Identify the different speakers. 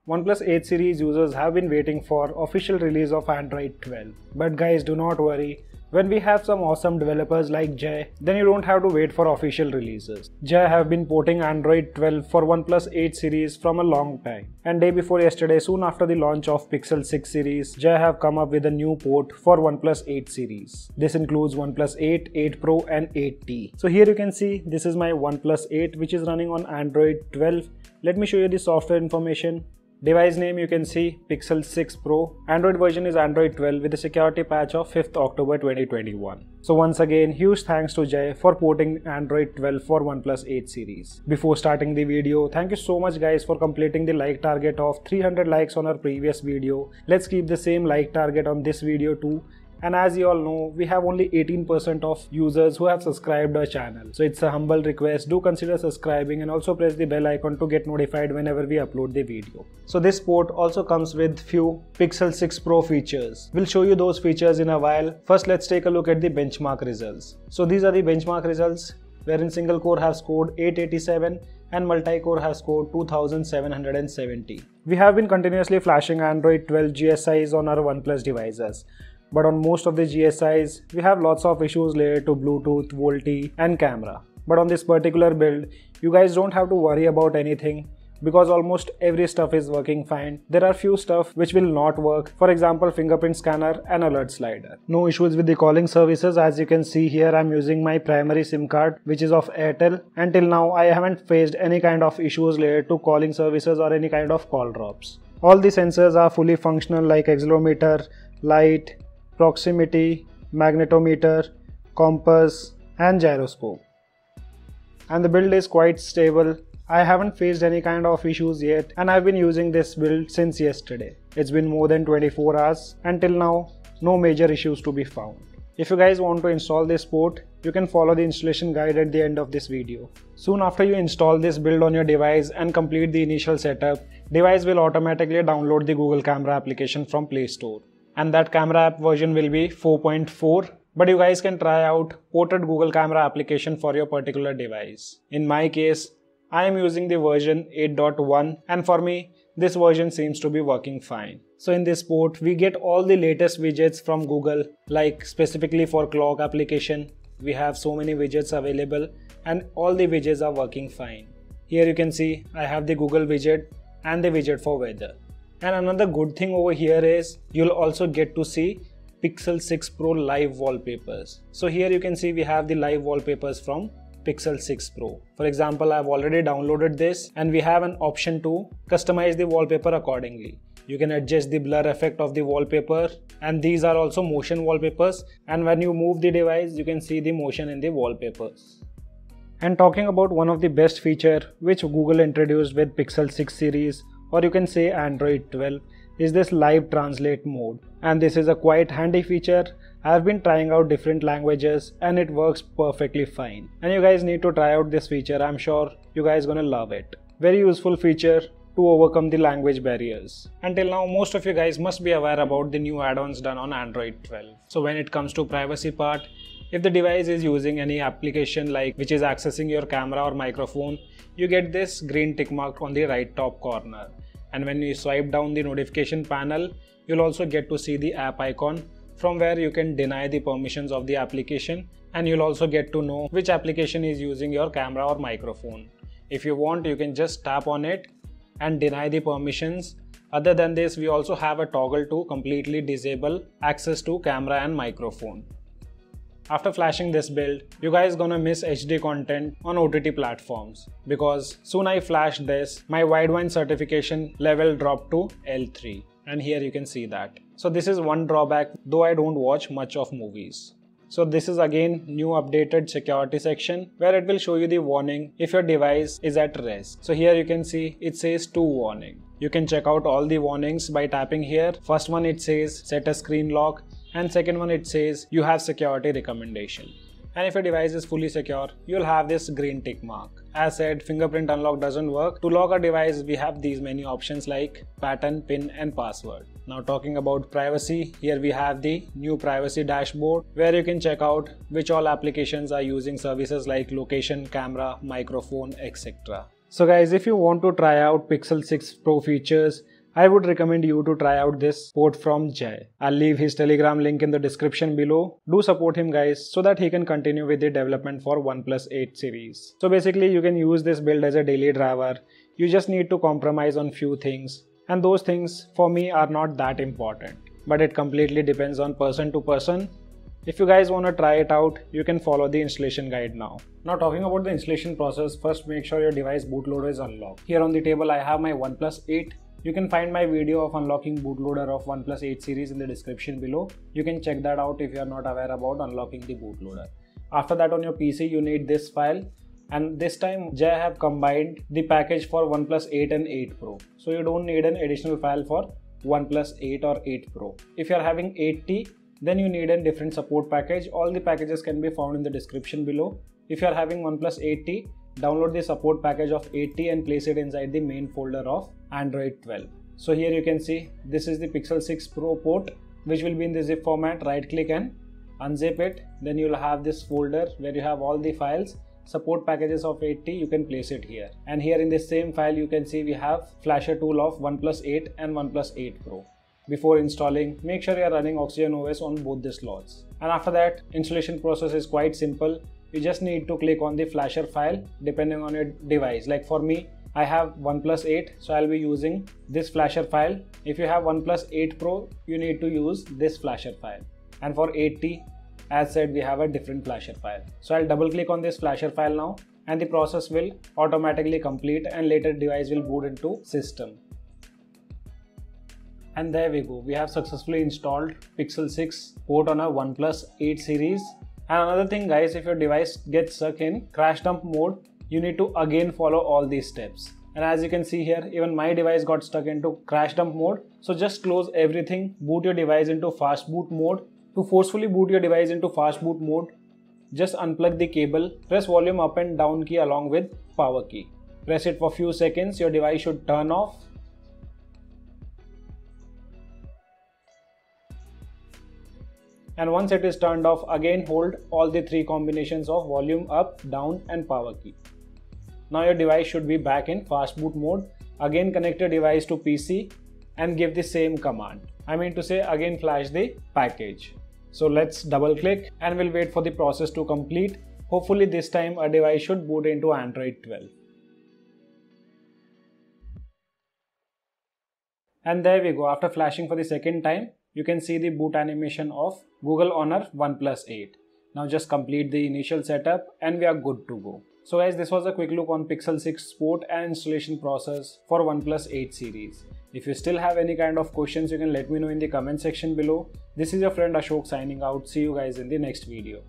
Speaker 1: OnePlus 8 series users have been waiting for official release of Android 12. But guys, do not worry. When we have some awesome developers like Jay, then you don't have to wait for official releases. Jay have been porting Android 12 for OnePlus 8 series from a long time. And day before yesterday, soon after the launch of Pixel 6 series, Jay have come up with a new port for OnePlus 8 series. This includes OnePlus 8, 8 Pro and 8T. So here you can see this is my OnePlus 8 which is running on Android 12. Let me show you the software information. Device name you can see Pixel 6 Pro. Android version is Android 12 with a security patch of 5th October 2021. So once again, huge thanks to Jay for porting Android 12 for OnePlus 8 series. Before starting the video, thank you so much guys for completing the like target of 300 likes on our previous video. Let's keep the same like target on this video too. And as you all know, we have only 18% of users who have subscribed our channel. So it's a humble request, do consider subscribing and also press the bell icon to get notified whenever we upload the video. So this port also comes with few Pixel 6 Pro features. We'll show you those features in a while. First let's take a look at the benchmark results. So these are the benchmark results wherein single core has scored 887 and multi-core has scored 2770. We have been continuously flashing Android 12 GSIs on our OnePlus devices. But on most of the GSIs, we have lots of issues related to Bluetooth, VoLTE and camera. But on this particular build, you guys don't have to worry about anything because almost every stuff is working fine. There are few stuff which will not work, for example fingerprint scanner and alert slider. No issues with the calling services. As you can see here, I'm using my primary SIM card which is of Airtel. Until now, I haven't faced any kind of issues related to calling services or any kind of call drops. All the sensors are fully functional like accelerometer, light, proximity, magnetometer, compass and gyroscope. And the build is quite stable. I haven't faced any kind of issues yet and I've been using this build since yesterday. It's been more than 24 hours. Until now, no major issues to be found. If you guys want to install this port, you can follow the installation guide at the end of this video. Soon after you install this build on your device and complete the initial setup, device will automatically download the Google Camera application from Play Store. And that camera app version will be 4.4, but you guys can try out ported Google Camera application for your particular device. In my case, I am using the version 8.1 and for me, this version seems to be working fine. So in this port, we get all the latest widgets from Google, like specifically for clock application. We have so many widgets available and all the widgets are working fine. Here you can see I have the Google widget and the widget for weather. And another good thing over here is you'll also get to see Pixel 6 Pro live wallpapers. So here you can see we have the live wallpapers from Pixel 6 Pro. For example, I've already downloaded this and we have an option to customize the wallpaper accordingly. You can adjust the blur effect of the wallpaper and these are also motion wallpapers, and when you move the device you can see the motion in the wallpapers. And talking about one of the best feature which Google introduced with Pixel 6 series, or you can say Android 12, is this live translate mode. And this is a quite handy feature. I have been trying out different languages and it works perfectly fine. And you guys need to try out this feature. I'm sure you guys gonna love it. Very useful feature to overcome the language barriers. Until now, most of you guys must be aware about the new add-ons done on Android 12. So when it comes to privacy part, if the device is using any application like which is accessing your camera or microphone, you get this green tick mark on the right top corner. And when you swipe down the notification panel, you'll also get to see the app icon from where you can deny the permissions of the application, and you'll also get to know which application is using your camera or microphone. If you want, you can just tap on it and deny the permissions. Other than this, we also have a toggle to completely disable access to camera and microphone. After flashing this build, you guys gonna miss HD content on OTT platforms because soon I flashed this, my Widevine certification level dropped to L3 and here you can see that. So this is one drawback, though I don't watch much of movies. So this is again new updated security section where it will show you the warning if your device is at rest. So here you can see it says 2 warning. You can check out all the warnings by tapping here. First one it says set a screen lock, and second one it says you have security recommendation. And if your device is fully secure, you'll have this green tick mark. As said, fingerprint unlock doesn't work. To lock a device, we have these many options like pattern, pin and password. Now talking about privacy, here we have the new privacy dashboard where you can check out which all applications are using services like location, camera, microphone, etc. So guys, if you want to try out Pixel 6 Pro features, I would recommend you to try out this port from Jay. I'll leave his Telegram link in the description below. Do support him guys so that he can continue with the development for OnePlus 8 series. So basically you can use this build as a daily driver. You just need to compromise on few things, and those things for me are not that important. But it completely depends on person to person. If you guys want to try it out, you can follow the installation guide now. Now talking about the installation process, first make sure your device bootloader is unlocked. Here on the table I have my OnePlus 8. You can find my video of unlocking bootloader of OnePlus 8 series in the description below. You can check that out if you are not aware about unlocking the bootloader. After that, on your PC you need this file, and this time Jay have combined the package for OnePlus 8 and 8 Pro. So you don't need an additional file for OnePlus 8 or 8 Pro. If you are having 8T, then you need a different support package. All the packages can be found in the description below. If you are having OnePlus 8T, download the support package of 8T and place it inside the main folder of Android 12. So here you can see this is the Pixel 6 Pro port, which will be in the zip format. Right click and unzip it. Then you will have this folder where you have all the files. Support packages of 8T, you can place it here. And here in this same file you can see we have flasher tool of OnePlus 8 and OnePlus 8 Pro. Before installing, make sure you are running Oxygen OS on both the slots. And after that, installation process is quite simple. You just need to click on the flasher file depending on your device. Like for me, I have OnePlus 8, so I'll be using this flasher file. If you have OnePlus 8 Pro, you need to use this flasher file. And for 8T, as said, we have a different flasher file. So I'll double click on this flasher file now, and the process will automatically complete and later device will boot into system. And there we go, we have successfully installed Pixel 6 port on a OnePlus 8 series. And another thing guys, if your device gets stuck in crash dump mode, you need to again follow all these steps. And as you can see here, even my device got stuck into crash dump mode. So just close everything, boot your device into fast boot mode. To forcefully boot your device into fast boot mode, just unplug the cable, press volume up and down key along with power key. Press it for few seconds, your device should turn off. And once it is turned off, again hold all the three combinations of volume up, down and power key. Now your device should be back in fast boot mode. Again connect your device to PC and give the same command. I mean to say, again flash the package. So let's double click and we'll wait for the process to complete. Hopefully this time a device should boot into Android 12. And there we go, after flashing for the second time, you can see the boot animation of Google Honor OnePlus 8. Now just complete the initial setup and we are good to go. So guys, this was a quick look on Pixel 6 port and installation process for OnePlus 8 series. If you still have any kind of questions, you can let me know in the comment section below. This is your friend Ashok signing out. See you guys in the next video.